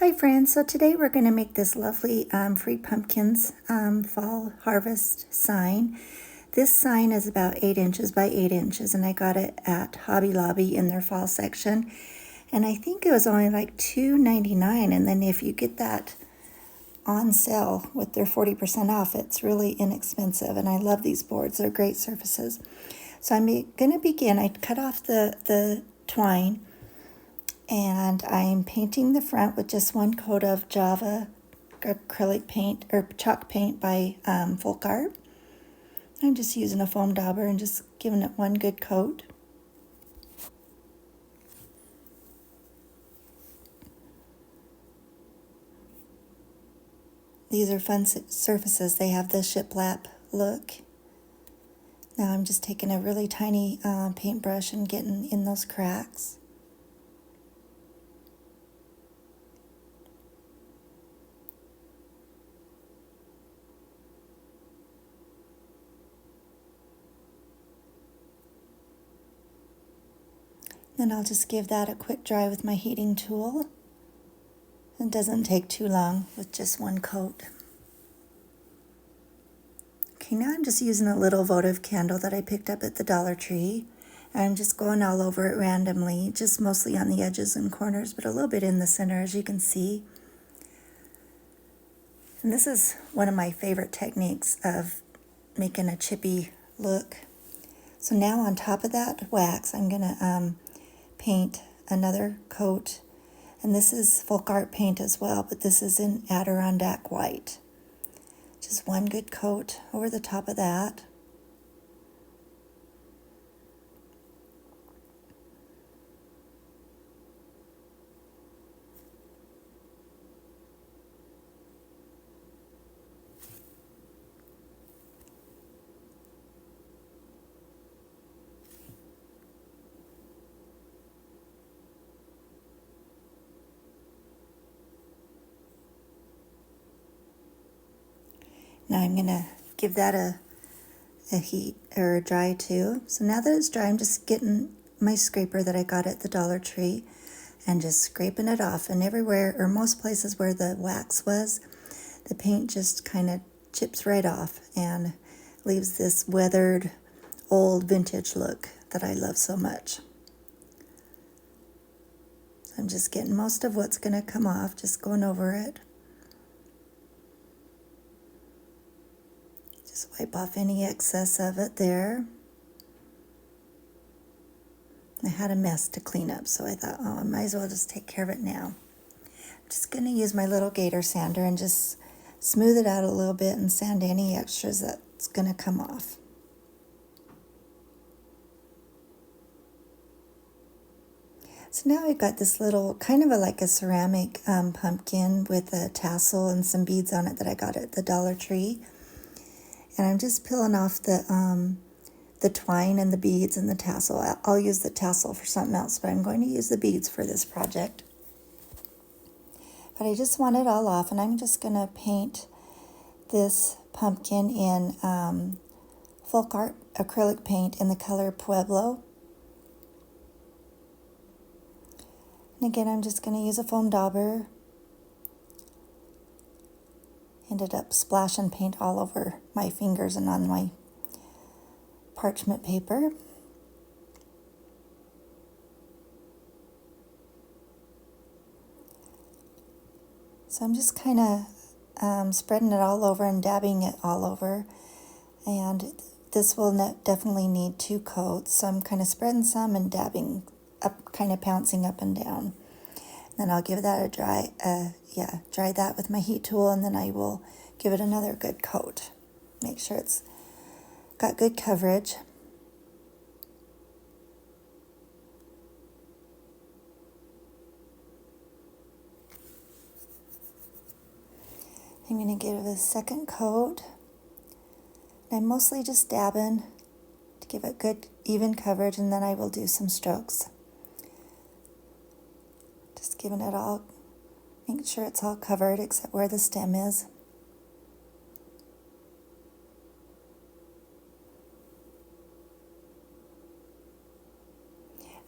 Hi friends, so today we're going to make this lovely Free Pumpkins fall harvest sign. This sign is about 8 inches by 8 inches and I got it at Hobby Lobby in their fall section. And I think it was only like $2.99, and then if you get that on sale with their 40% off, it's really inexpensive. And I love these boards, they're great surfaces. So I'm going to begin. I cut off the twine, and I'm painting the front with just one coat of Java acrylic paint or chalk paint by Folk Art. I'm just using a foam dauber and just giving it one good coat. These are fun surfaces. They have the shiplap look. Now I'm just taking a really tiny paintbrush and getting in those cracks. Then I'll just give that a quick dry with my heating tool. It doesn't take too long with just one coat. Okay, now I'm just using a little votive candle that I picked up at the Dollar Tree. And I'm just going all over it randomly, just mostly on the edges and corners, but a little bit in the center, as you can see. And this is one of my favorite techniques of making a chippy look. So now on top of that wax, I'm going to paint another coat. And this is Folk Art paint as well, but this is in Adirondack white. Just one good coat over the top of that. Now I'm going to give that a heat or a dry too. So now that it's dry, I'm just getting my scraper that I got at the Dollar Tree and just scraping it off. And everywhere, or most places where the wax was, the paint just kind of chips right off and leaves this weathered, old vintage look that I love so much. So I'm just getting most of what's going to come off, just going over it. Just wipe off any excess of it there. I had a mess to clean up, so I thought, oh, I might as well just take care of it now. I'm just going to use my little gator sander and just smooth it out a little bit and sand any extras that's going to come off. So now I've got this little, kind of like a ceramic pumpkin with a tassel and some beads on it that I got at the Dollar Tree. And I'm just peeling off the twine and the beads and the tassel. I'll use the tassel for something else, but I'm going to use the beads for this project. But I just want it all off, and I'm just going to paint this pumpkin in Folk Art acrylic paint in the color Pueblo. And again, I'm just going to use a foam dauber. Ended up splashing paint all over my fingers and on my parchment paper. So I'm just kind of spreading it all over and dabbing it all over. And this will definitely need 2 coats. So I'm kind of spreading some and dabbing up, kind of pouncing up and down. Then I'll give that a dry that with my heat tool, and then I will give it another good coat. Make sure it's got good coverage. I'm going to give it a second coat. I'm mostly just dabbing to give it good even coverage, and then I will do some strokes. Just giving it all, making sure it's all covered except where the stem is.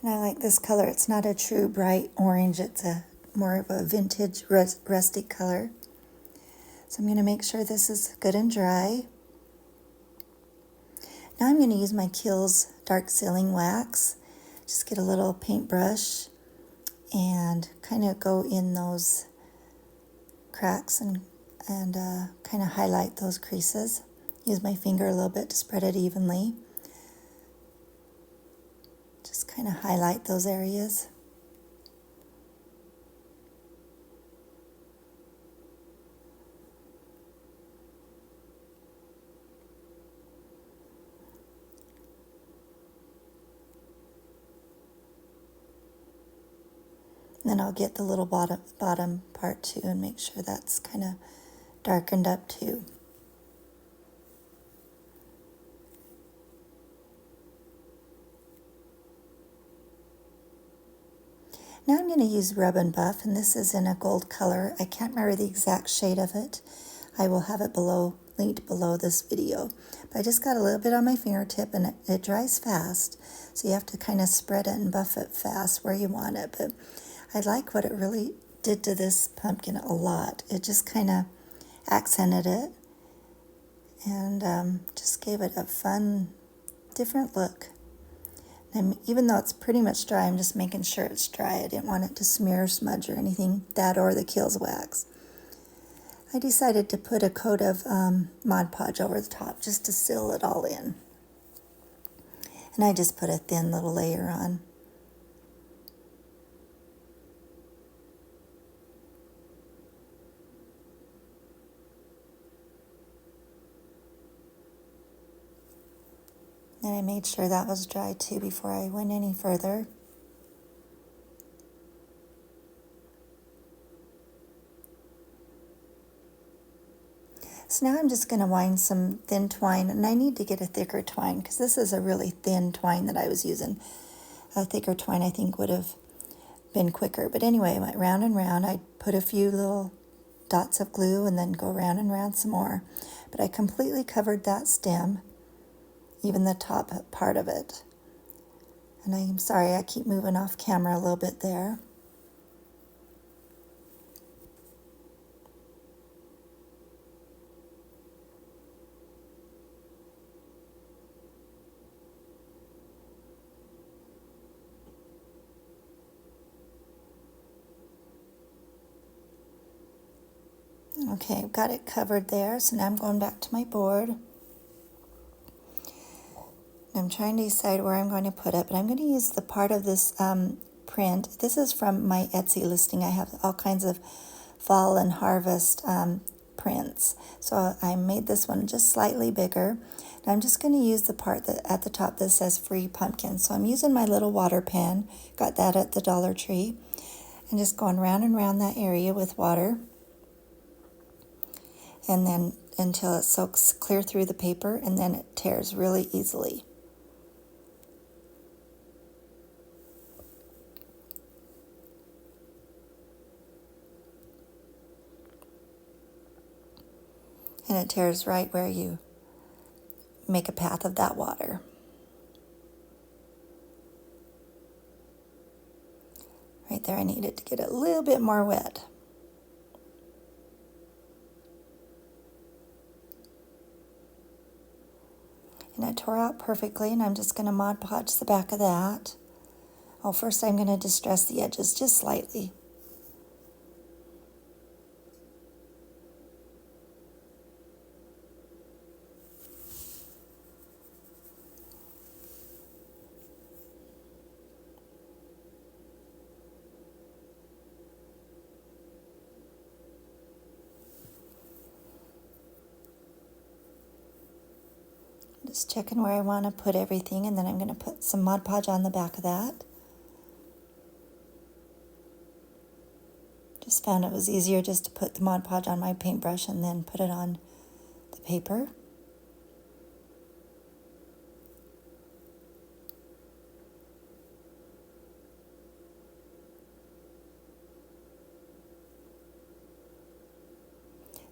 And I like this color. It's not a true bright orange. It's a more of a vintage rustic color. So I'm going to make sure this is good and dry. Now I'm going to use my Kiehl's dark sealing wax. Just get a little paintbrush and kind of go in those cracks and kind of highlight those creases. Use my finger a little bit to spread it evenly. Just kind of highlight those areas. Then I'll get the little bottom part too and make sure that's kind of darkened up too. Now I'm going to use Rub and Buff, and this is in a gold color. I can't remember the exact shade of it. I will have it linked below this video. But I just got a little bit on my fingertip, and it dries fast, so you have to kind of spread it and buff it fast where you want it. But I like what it really did to this pumpkin a lot. It just kind of accented it and just gave it a fun, different look. And even though it's pretty much dry, I'm just making sure it's dry. I didn't want it to smear or smudge or anything, that or the Kiehl's wax. I decided to put a coat of Mod Podge over the top just to seal it all in. And I just put a thin little layer on. And I made sure that was dry too before I went any further. So now I'm just going to wind some thin twine, and I need to get a thicker twine because this is a really thin twine that I was using. A thicker twine I think would have been quicker. But anyway, I went round and round. I put a few little dots of glue and then go round and round some more. But I completely covered that stem, even the top part of it. And I'm sorry, I keep moving off camera a little bit there. Okay, I've got it covered there, so now I'm going back to my board. I'm trying to decide where I'm going to put it, but I'm going to use the part of this print. This is from my Etsy listing. I have all kinds of fall and harvest prints. So I made this one just slightly bigger. And I'm just going to use the part that at the top that says free pumpkin. So I'm using my little water pan. Got that at the Dollar Tree. And just going round and round that area with water. And then until it soaks clear through the paper, and then it tears really easily. And it tears right where you make a path of that water. Right there, I needed to get a little bit more wet. And it tore out perfectly, and I'm just going to Mod Podge the back of that. Oh, first I'm going to distress the edges just slightly. Just checking where I want to put everything, and then I'm going to put some Mod Podge on the back of that. Just found it was easier just to put the Mod Podge on my paintbrush and then put it on the paper.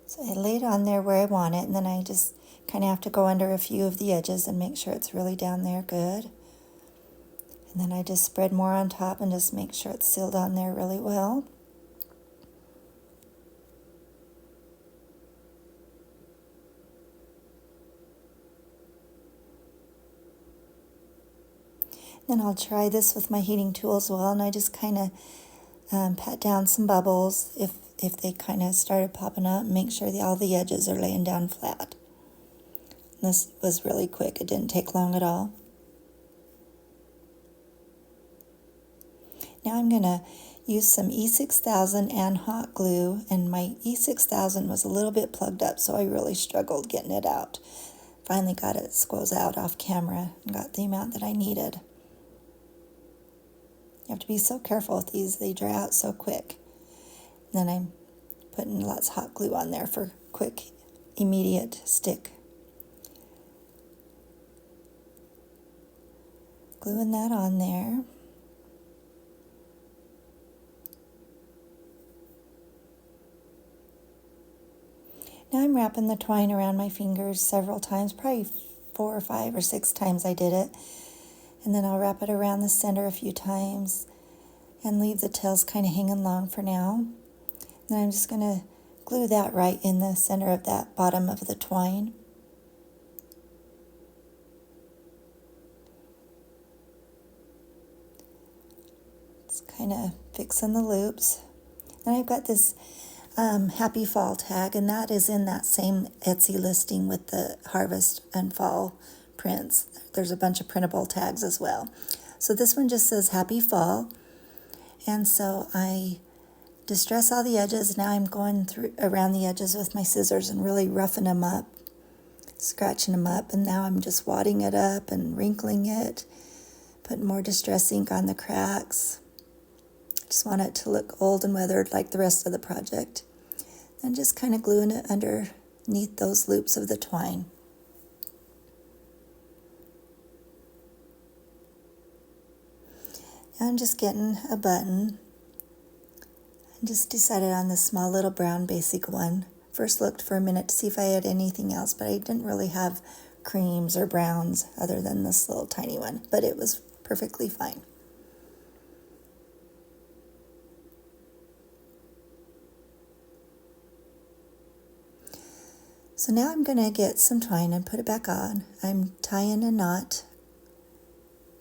So I lay it on there where I want it, and then I just kind of have to go under a few of the edges and make sure it's really down there good. And then I just spread more on top and just make sure it's sealed on there really well. Then I'll try this with my heating tool as well, and I just kind of pat down some bubbles if they kind of started popping up, and make sure all the edges are laying down flat. And this was really quick. It didn't take long at all. Now I'm going to use some E6000 and hot glue, and my E6000 was a little bit plugged up, so I really struggled getting it out. Finally got it squoze out off camera and got the amount that I needed. You have to be so careful with these, they dry out so quick. And then I'm putting lots of hot glue on there for quick, immediate stick. Gluing that on there. Now I'm wrapping the twine around my fingers several times, probably 4 or 5 or 6 times I did it. And then I'll wrap it around the center a few times and leave the tails kind of hanging long for now. And I'm just going to glue that right in the center of that bottom of the twine. Just kind of fixing the loops. Then I've got this Happy Fall tag, and that is in that same Etsy listing with the harvest and fall prints. There's a bunch of printable tags as well. So this one just says Happy Fall, and so I distress all the edges. Now I'm going through around the edges with my scissors and really roughing them up, scratching them up, and now I'm just wadding it up and wrinkling it, putting more distress ink on the cracks. Just want it to look old and weathered like the rest of the project. And just kind of gluing it underneath those loops of the twine. Now I'm just getting a button. I just decided on this small little brown basic one. First looked for a minute to see if I had anything else, but I didn't really have creams or browns other than this little tiny one, but it was perfectly fine. So now I'm going to get some twine and put it back on. I'm tying a knot,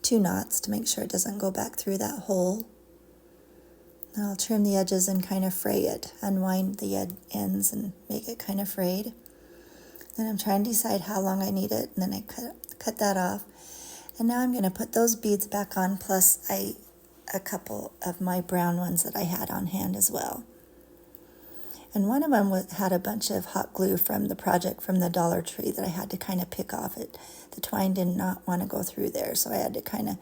2 knots to make sure it doesn't go back through that hole. And I'll trim the edges and kind of fray it, unwind the ends and make it kind of frayed. Then I'm trying to decide how long I need it, and then I cut that off. And now I'm going to put those beads back on, plus a couple of my brown ones that I had on hand as well. And one of them had a bunch of hot glue from the project from the Dollar Tree that I had to kind of pick off. The twine did not want to go through there, so I had to kind of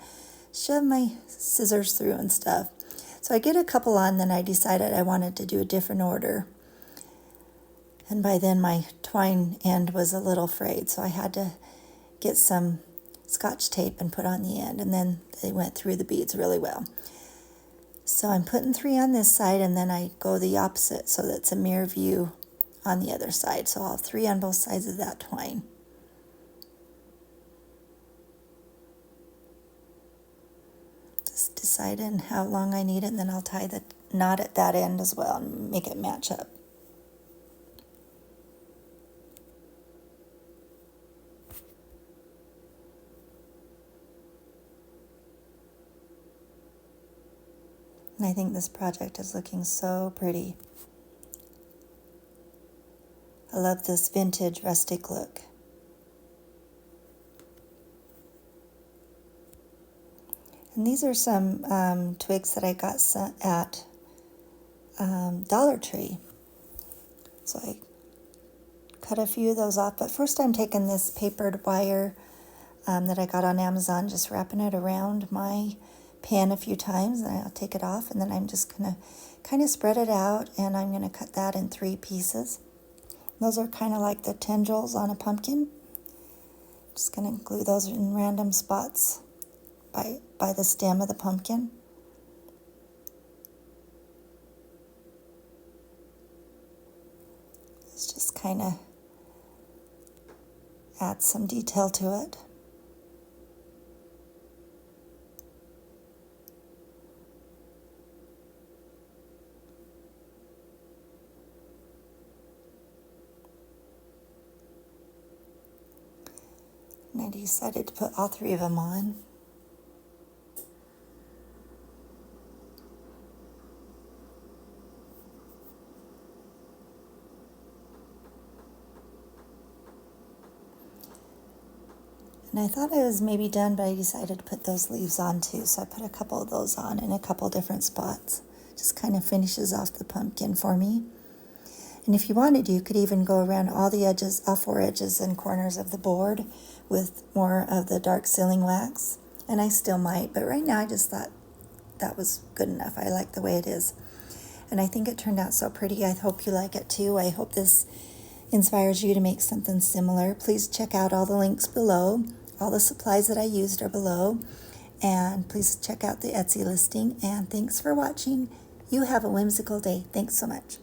shove my scissors through and stuff. So I get a couple on, then I decided I wanted to do a different order. And by then my twine end was a little frayed, so I had to get some Scotch tape and put on the end, and then they went through the beads really well. So I'm putting 3 on this side, and then I go the opposite so that's a mirror view on the other side. So I'll have 3 on both sides of that twine. Just deciding how long I need it, and then I'll tie the knot at that end as well and make it match up. And I think this project is looking so pretty. I love this vintage rustic look. And these are some twigs that I got at Dollar Tree. So I cut a few of those off. But first I'm taking this papered wire that I got on Amazon, just wrapping it around my pan a few times, and I'll take it off, and then I'm just going to kind of spread it out, and I'm going to cut that in 3 pieces. Those are kind of like the tendrils on a pumpkin. Just going to glue those in random spots by the stem of the pumpkin. Let's just kind of add some detail to it. And I decided to put all 3 of them on. And I thought I was maybe done, but I decided to put those leaves on too. So I put a couple of those on in a couple different spots. Just kind of finishes off the pumpkin for me. And if you wanted, you could even go around all the edges, all four edges and corners of the board with more of the dark sealing wax. And I still might, but right now I just thought that was good enough. I like the way it is. And I think it turned out so pretty. I hope you like it too. I hope this inspires you to make something similar. Please check out all the links below. All the supplies that I used are below. And please check out the Etsy listing. And thanks for watching. You have a whimsical day. Thanks so much.